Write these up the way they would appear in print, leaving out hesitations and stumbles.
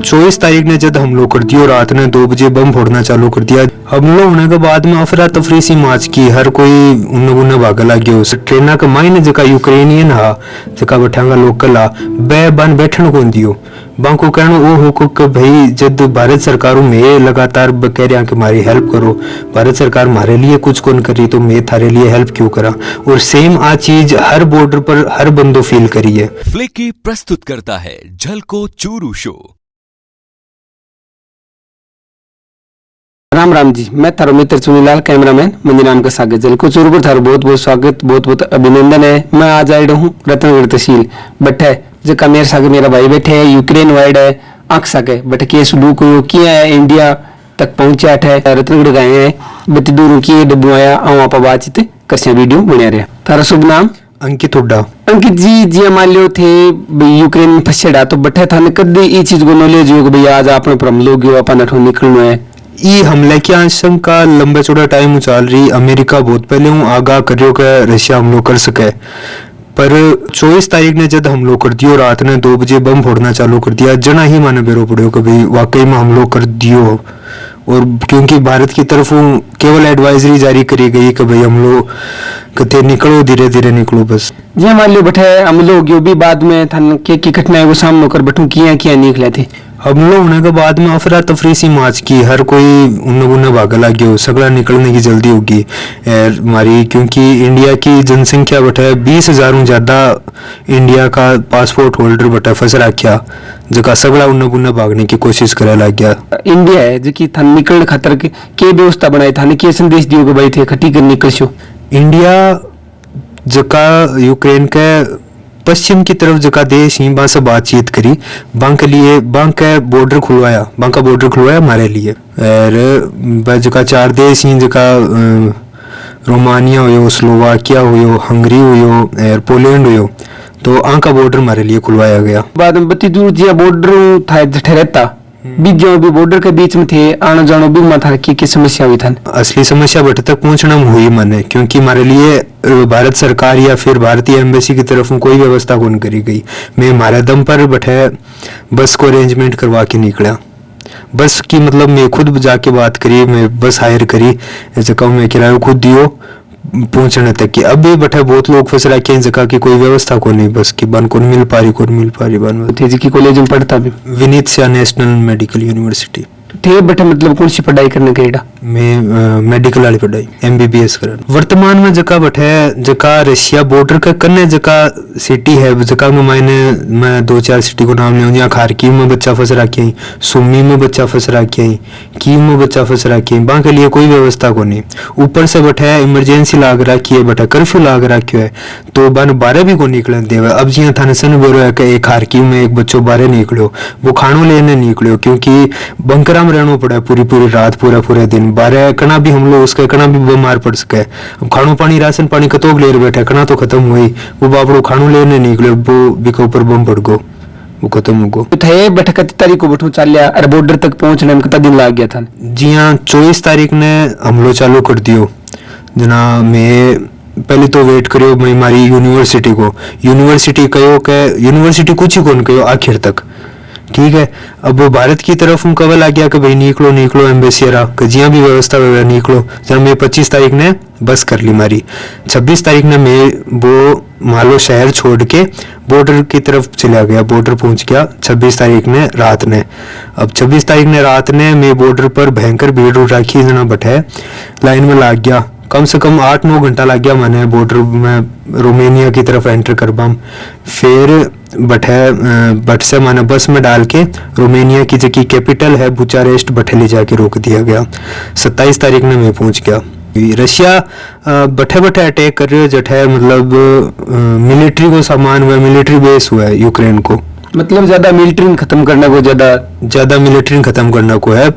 24 तारीख ने जब हमलों कर दिया, रात ने 2 बजे बम फोड़ना चालू कर दिया। हमलों होने के बाद में अफरा तफरी सी माच की, हर कोई उन्ने बुन्ने भागा लग गया। उस ट्रेन का मायने जका यूक्रेनियन हा जका बैठांगा लोकल हा बे बन बैठन को दियो। बांको कहना वो हुकुक भाई जब भारत सरकार में लगातार कह रहा कि हमारी हेल्प करो, भारत सरकार हमारे लिए कुछ कौन करी तो मैं थारे लिए हेल्प क्यों करा। और सेम आ चीज हर बॉर्डर पर हर बंदो फील करी है। फ्लिकी प्रस्तुत करता है झलको चूरू शो। राम राम जी, मैं थारो मित्र सुनीलाल कैमरामैन मंदिर नाम का सागर जल को चूरू पर थारो बहुत बहुत स्वागत, बहुत बहुत अभिनंदन है। मैं आज आया हूँ रतनगढ़ तहसील बैठे जका मेरे सागे मेरा भाई बैठे है, यूक्रेन वाइड है आंख सके बट केस लूक किया है, इंडिया तक पहुंचा है। रतनगढ़ गए हैं बती दूर की डब्बू आया आऊँ आप बातचीत कर वीडियो बना रहा। थारा शुभ नाम? अंकित हुड्डा। अंकित जी, जी मान लियो थे यूक्रेन में फंसेड़ा तो बैठे था कदी ये चीज को नॉलेज हो भाई आज आपने पर हमलो गयो अपन अठो निकलना है। ये हमले की आशंका लंबे चौड़ा टाइम उचाल रही। अमेरिका बहुत पहले हूँ आगाह करियो कि रशिया हमलो कर सके, पर 24 तारीख ने जब हमलो कर दियो, रात ने 2 बजे बम फोड़ना चालू कर दिया। जना ही माने बेरो पड़ो कि भाई वाकई में हमलो कर दियो। और क्योंकि भारत की तरफ केवल एडवाइजरी जारी करी गई कि भाई हम लोग कहते निकलो, धीरे धीरे निकलो बस। जी मान लो बैठे हम लोग भी बाद में थान के घटनाएं वो सामने कर बैठू किया निकले थे। हमलों होने के बाद में अफरा तफरी सी माच की, हर कोई उन्ने बुन्ने भागा लग गया। सगड़ा निकलने की जल्दी होगी हमारी, क्योंकि इंडिया की जनसंख्या बटे 20,000 ज्यादा इंडिया का पासपोर्ट होल्डर बटे फंस रखा जका सगड़ा उन्ने बुन्ने भागने की कोशिश करे लग गया। इंडिया है जो कि थान निकलने खातर के व्यवस्था बनाई थाने के संदेश दियो कि भाई थे खटी कर निकल शो। इंडिया जका यूक्रेन के पश्चिम की तरफ जका देश ही बा से बातचीत करी, बांक लिए बांक बॉर्डर खुलवाया हमारे लिए। और जका 4 देश ही जका रोमानिया हो, स्लोवाकिया हो, हंगरी हो और पोलैंड हो, तो आंका बॉर्डर हमारे लिए खुलवाया गया। बाद में बत्ती दूर जिया बॉर्डर था जठे रहता बीच जो भी बॉर्डर के बीच में थे आना जाना भी माथा की समस्या हुई था। असली समस्या बट तक पहुंचना हुई मने, क्योंकि हमारे लिए भारत सरकार या फिर भारतीय एम्बेसी की तरफ कोई व्यवस्था कौन करी गई। मैं हमारे दम पर बैठे बस को अरेंजमेंट करवा के निकला। बस की मतलब मैं खुद जाके बात करी, मैं बस हायर करी, ऐसे कहूँ मैं किराया खुद दियो पहुंचने तक की। अब भी बैठे बहुत लोग फंस रखे हैं जगह की कोई व्यवस्था को नहीं, बस की बन कौन मिल पा रही बन थे जी कॉलेज में पढ़ता भी विनीत नेशनल मेडिकल यूनिवर्सिटी थे बटे मतलब कौन सी पढ़ाई करने के लिए मैं मेडिकल वाली पढ़ाई MBBS कर। वर्तमान में जका बैठे जका रशिया बॉर्डर के कन्ने जका सिटी है जका में मायने मैं 2-4 सिटी को नाम ले, खारकीव में बच्चा फंस रखे हैं, सुमी में बच्चा फंस रखे हैं, कीव में बच्चा फंस रखे हैं। वहाँ के लिए कोई व्यवस्था को नहीं। ऊपर से बैठे इमरजेंसी लाग रखी है, बैठा कर्फ्यू लाग रखी है, तो बन बारह भी को निकलने देवे। अब जिया थाने सन बोलो है कि एक खारकीव में एक बच्चों बारह निकलो, वो खानों लेने निकलो, क्योंकि बंकरा में रहना पड़ा पूरी रात पूरे दिन। बारह कना भी हम लोग उसके कना भी बीमार पड़ सके। अब खानों पानी राशन पानी कतोग ले बैठे कना तो खत्म हुई, वो बापड़ो खानों लेने निकले, वो बिका ऊपर बम पड़ गो, वो खत्म हो गो। थे बैठे कितनी तारीख को बैठू चल लिया और बॉर्डर तक पहुंचने में कितना दिन लग गया था? जी हाँ, 24 तारीख ने हमलो चालू कर दियो जना। मैं पहले तो वेट करियो मैं हमारी यूनिवर्सिटी कहो के यूनिवर्सिटी कुछ ही कौन कहो आखिर तक, ठीक है। अब भारत की तरफ हूँ कवल आ गया कि भाई निकलो एम्बेसी जिया भी व्यवस्था हुआ निकलो। जब मैं 25 तारीख ने बस कर ली मारी, 26 तारीख ने मैं वो मालो शहर छोड़ के बॉर्डर की तरफ चला गया, बॉर्डर पहुंच गया 26 तारीख ने रात ने। अब 26 तारीख ने रात ने मैं बॉर्डर पर भयंकर भीड़ रखी जना बैठे लाइन में लाग गया। कम से कम 8-9 घंटा लग गया मैंने बॉर्डर में रोमानिया की तरफ एंटर कर पाऊँ। फिर बट से मैंने बस में डाल के रोमानिया की जगह कैपिटल है बुचारेस्ट बठे ले जाके रोक दिया गया। 27 तारीख में मैं पहुंच गया। रशिया बठे अटैक कर रहे हो जठे मतलब मिलिट्री को सामान हुआ, मिलिट्री बेस हुआ है यूक्रेन को, मतलब ज्यादा मिलिट्री खत्म करने को ज्यादा मिलिट्री खत्म करने को है।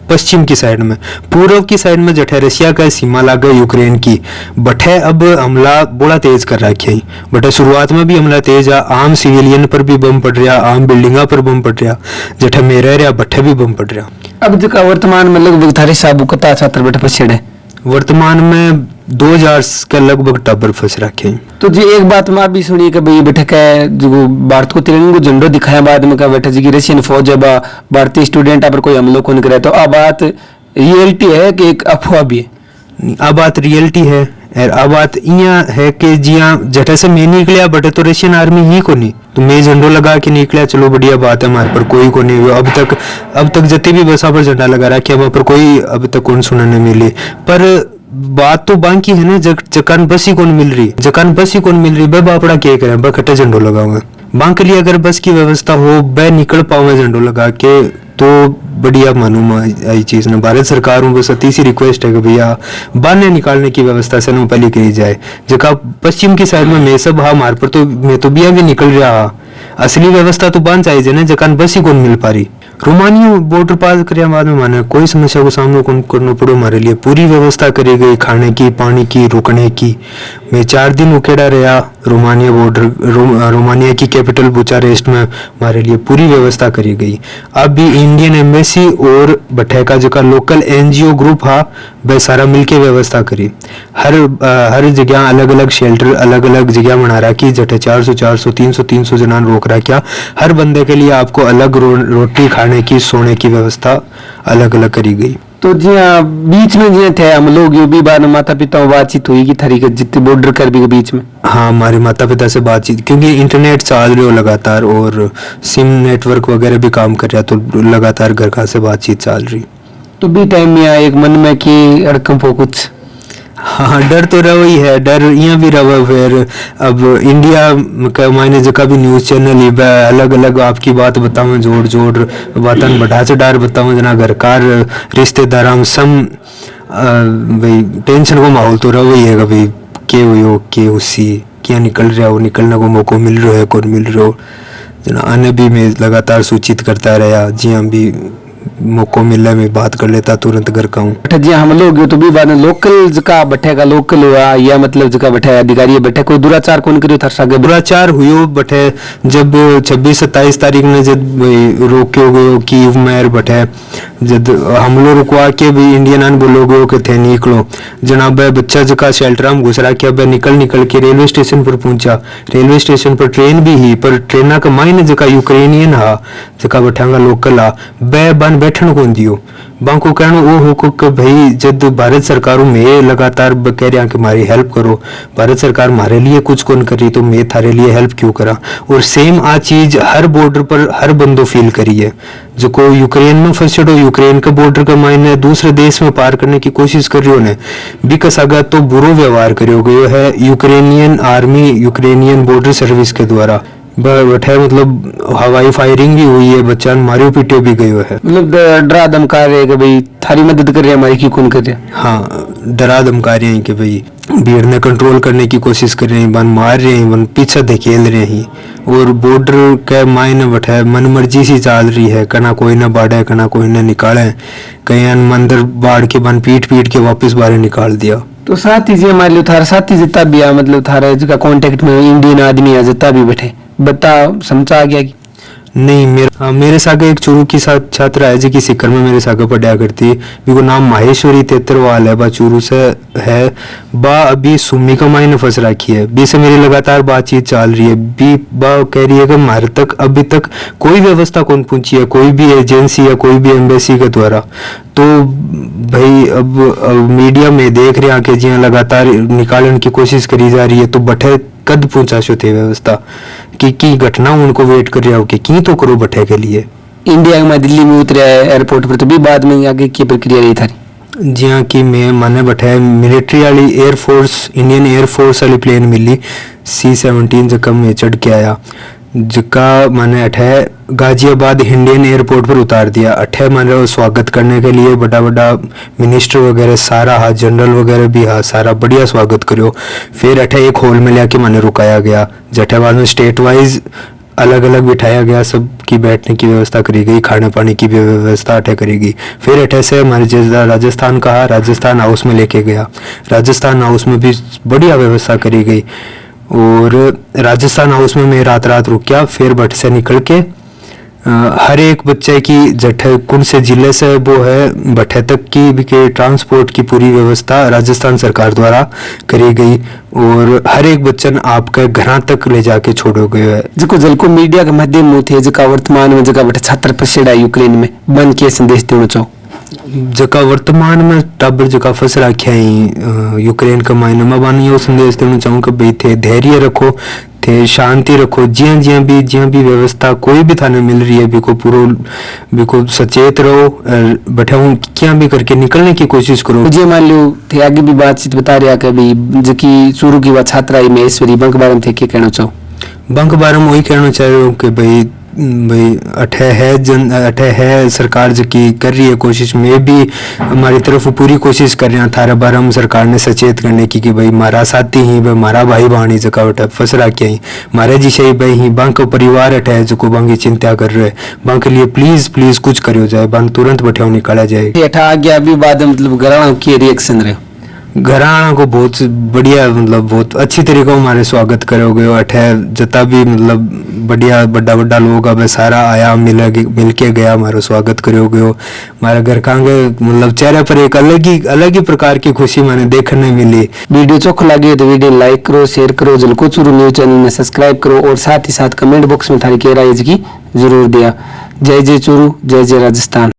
पश्चिम की साइड में, पूर्व की साइड में जठे रशिया का सीमा लगा यूक्रेन की बठे अब हमला बड़ा तेज कर रखा है। बटे शुरुआत में भी हमला तेज आ, आम सिविलियन पर भी बम पड़ रहा, आम बिल्डिंगा पर बम पड़ रहा, जठे में रह रहा बठे भी बम पड़ रहा। अब जो वर्तमान में लगभग थारे साबु कता छात्र बैठे पछड़े वर्तमान में 2000 के लगभग टाबर फंस रखे हैं। तो जी एक बात मैं भी सुनी कि भाई बैठे का जो भारत को तिरंगा झंडो दिखाया बाद में का बैठा जी की रशियन फौज है भारतीय स्टूडेंट पर कोई हमलों को नहीं करे, तो अब बात रियलिटी है कि एक अफवाह भी है? अब बात रियलिटी है और अब बात यहाँ है कि जिया जटे से मैं निकलिया बटे तो रशियन आर्मी ही को नहीं, तो मैं झंडो लगा के निकलिया, चलो बढ़िया बात है, हमारे पर कोई को नहीं हुआ अब तक जितने भी बसा पर झंडा लगा रहा वहां पर कोई अब तक कौन सुनने मिली। पर बात तो बाकी है ना, जकान बस ही कौन मिल रही बे बापड़ा क्या करें, बखटे झंडो लगाओगे बांक लिए। अगर बस की व्यवस्था हो बे निकल पाओगे झंडो लगा के तो बढ़िया मालूम आई चीज ना। भारत सरकार हूँ बस तीसरी रिक्वेस्ट है कि भैया बाने निकालने की व्यवस्था से ना पहले करी जाए। जगह पश्चिम की साइड में मैं सब हाँ मार पर तो मैं तो बिया भी निकल रहा, असली व्यवस्था तो बांध चाहिए ना, जकान बस ही कौन मिल पा रही। रोमानिया बॉर्डर पार करने बाद में माने कोई समस्या को सामना करना पड़ो, हमारे लिए पूरी व्यवस्था करी गई, खाने की, पानी की, रुकने की। मैं 4 दिन उकेड़ा रहा रोमानिया बॉर्डर, रोमानिया की कैपिटल बुचारेस्ट में हमारे लिए पूरी व्यवस्था करी गई। अब भी इंडियन एम्बेसी और बठेका जो का लोकल NGO ग्रुप हा वह सारा मिलके व्यवस्था करी। हर जगह अलग अलग शेल्टर अलग अलग जगह बना रखी, जटे 400 300 जना रोक रखा। हर बंदे के लिए आपको अलग रोटी खाने की, सोने की व्यवस्था अलग अलग करी गई। तो जी बीच में जी थे हम लोग यो भी बार माता पिता बातचीत हुई कि थारी के जितने बॉर्डर कर भी के बीच में? हाँ, हमारे माता पिता से बातचीत, क्योंकि इंटरनेट चल रही हो लगातार और सिम नेटवर्क वगैरह भी काम कर रहा, तो लगातार घर का से बातचीत चल रही। तो भी टाइम में एक मन में कि अड़कम हो कुछ? हाँ, डर तो रहा ही है, डर यहाँ भी रहा। फिर अब इंडिया का मायने जो भी न्यूज़ चैनल ही अलग अलग आपकी बात बताऊँ, जोड़ बातन बढ़ा से डार बताऊँ, जना घर कार रिश्तेदार हम सब भाई टेंशन को माहौल तो रहा ही है भाई के हुई हो के उसी क्या निकल रहा हो, निकलने को मौका मिल रहा है कौन मिल रहा हो जना। आने भी मैं लगातार सूचित करता रहा, जी हम भी मौको मिला मैं बात कर लेता तुरंत घर का हूँ। जी हम लोग तो भी बात लोकल जका बैठेगा लोकल हुआ या मतलब जका बैठे अधिकारी बैठे कोई दुराचार कौन करियो थार सागे? दुराचार हुयो बैठे जब 26-27 तारीख में जब रोक्यो गयो की मेयर बैठे जब हम लोग रुकवा के भी इंडियन आन बोलो गयो के थे निकलो जनाब बच्चा जका शेल्टर में घुस रहा क्या निकल के रेलवे स्टेशन पर पहुंचा। रेलवे स्टेशन पर ट्रेन भी ही पर ट्रेन का मायने जका यूक्रेनियन हा जका बैठांगा लोकल हा बे बन बैठन कौन दियो बांको कहना वो हो कि भाई जब भारत सरकार में लगातार कह रहा कि हमारी हेल्प करो, भारत सरकार हमारे लिए कुछ कौन कर रही तो मैं थारे लिए हेल्प क्यों करा। और सेम आ चीज हर बॉर्डर पर हर बंदो फील करी है जो को यूक्रेन में फंसे हो, यूक्रेन का बॉर्डर का मायने दूसरे देश में पार करने की कोशिश कर रही हो ने बिकस अगर तो बुरो व्यवहार करियो गयो है Ukrainian army Ukrainian border service के द्वारा बैठे, मतलब हवाई फायरिंग भी हुई है, बच्चा मारियो पीटियो भी गयो है, मतलब डरा धमका रहे कि भाई थारी मदद कर रहे हमारी की कौन कर रहे? हाँ, डरा धमका रहे हैं कि भाई भीड़ ने कंट्रोल करने की कोशिश कर रहे हैं, बन मार रहे हैं, बन पीछे धकेल रहे हैं। और बॉर्डर के मायने बैठे मन मर्जी सी चल रही है, कना कोई ना बाढ़े कना कोई ना निकाले, कहीं मंदिर बाढ़ के बन पीट के वापस बाहर निकाल दिया। तो साथ ही मान लो थारा साथी जितना भी है मतलब थारा जिसका कांटेक्ट में इंडियन आदमी है जितना भी बैठे बता समझा आ गया कि नहीं। मेरे सागे एक चूरू की साथ छात्र है जी की सिक्कर में मेरे सागे पढ़ाया करती, भी नाम माहेश्वरी तेतरवाल है, बा चूरू से है, बा अभी सुमी का मायने फंस रखी है, बी से मेरी लगातार बातचीत चल रही है, बी बा कह रही है कि हमारे तक अभी तक कोई व्यवस्था कौन पहुंची है, कोई भी एजेंसी या कोई भी एम्बेसी के द्वारा। तो भाई अब मीडिया में देख रहे हैं कि जी लगातार निकालने की कोशिश करी जा रही है, तो बठे कद पहुंचा सो थे व्यवस्था की घटना उनको वेट कर रहा हो कि की तो करो बठे के लिए। इंडिया में दिल्ली में उतरा है एयरपोर्ट पर, तो भी बाद में आगे की प्रक्रिया रही थारी? जी हाँ, कि मैं माने बैठा मिलिट्री वाली एयरफोर्स इंडियन एयरफोर्स वाली प्लेन मिली C-17 जब मैं चढ़ के आया जिका मैंने अठे गाजियाबाद इंडियन एयरपोर्ट पर उतार दिया। अठे मैंने स्वागत करने के लिए बड़ा मिनिस्टर वगैरह सारा हाथ जनरल वगैरह भी हाथ सारा बढ़िया स्वागत करो। फिर अठे एक हॉल में लिया मैंने रुकाया गया, जठे बाद में स्टेट वाइज अलग अलग बिठाया गया, सब की बैठने की व्यवस्था करी गई, खाने पानी की भी व्यवस्था अठे करेगी। फिर अठे से हमारे राजस्थान कहा, राजस्थान हाउस में लेके गया, राजस्थान हाउस में भी बढ़िया व्यवस्था करी गई। और राजस्थान हाउस में मैं रात रुक गया, फिर बट से निकल के हर एक बच्चे की जठे कौन से जिले से वो है भट्टे तक की भी के ट्रांसपोर्ट की पूरी व्यवस्था राजस्थान सरकार द्वारा करी गई और हर एक बच्चन आपके घर तक ले जाके छोड़ो गयो है। जिको जलको मीडिया के माध्यम में थे जका वर्तमान में जका बटे छात्र पसेड़ा यूक्रेन में बन के संदेश देना चाहो। जका वर्तमान में टाबर जका फंस रखे हैं यूक्रेन का मायने में बानी यो संदेश देना चाहूँ कि भाई थे धैर्य रखो, थे शांति रखो, जिया भी व्यवस्था कोई भी थाने मिल रही है बिको पूरा बिको सचेत रहो, बैठा क्या भी करके निकलने की कोशिश करो। जी मान लो थे आगे भी बातचीत बता रहा कि भाई जकी शुरू की बात छात्रा में ईश्वरी बंक बारे में थे क्या कहना चाहो। बंक बारे में वही कहना चाह रहे हो कि भाई अठे है सरकार जकी कर रही है कोशिश, में भी हमारी तरफ पूरी कोशिश कर रहे हैं थारा बार हम सरकार ने सचेत करने की कि भाई मारा साथी ही भाई मारा भाई बहनी जका उठे फंस रखे ही मारे जी सही भाई ही बंक परिवार अठे जो को बंक चिंता कर रहे बंक के लिए प्लीज प्लीज कुछ करो जाए बंक तुरंत बैठे निकाला जाए। अठा आ गया अभी बाद मतलब घराना की रिएक्शन रहे घराना को बहुत बढ़िया मतलब बहुत अच्छी तरीके हमारे स्वागत करोगे अठे जता भी मतलब बढ़िया बड़ा लोग अब सारा आया मिल के गया हमारा स्वागत करोगे हमारे घर कांगे मतलब चेहरे पर एक अलग ही प्रकार की खुशी मैंने देखने मिली। वीडियो चोख लगी तो वीडियो लाइक करो, शेयर करो, जलको चूरू न्यूज चैनल में सब्सक्राइब करो और साथ ही साथ कमेंट बॉक्स में थारी कह रहा है जरूर दिया। जय जय चूरू, जय जय राजस्थान।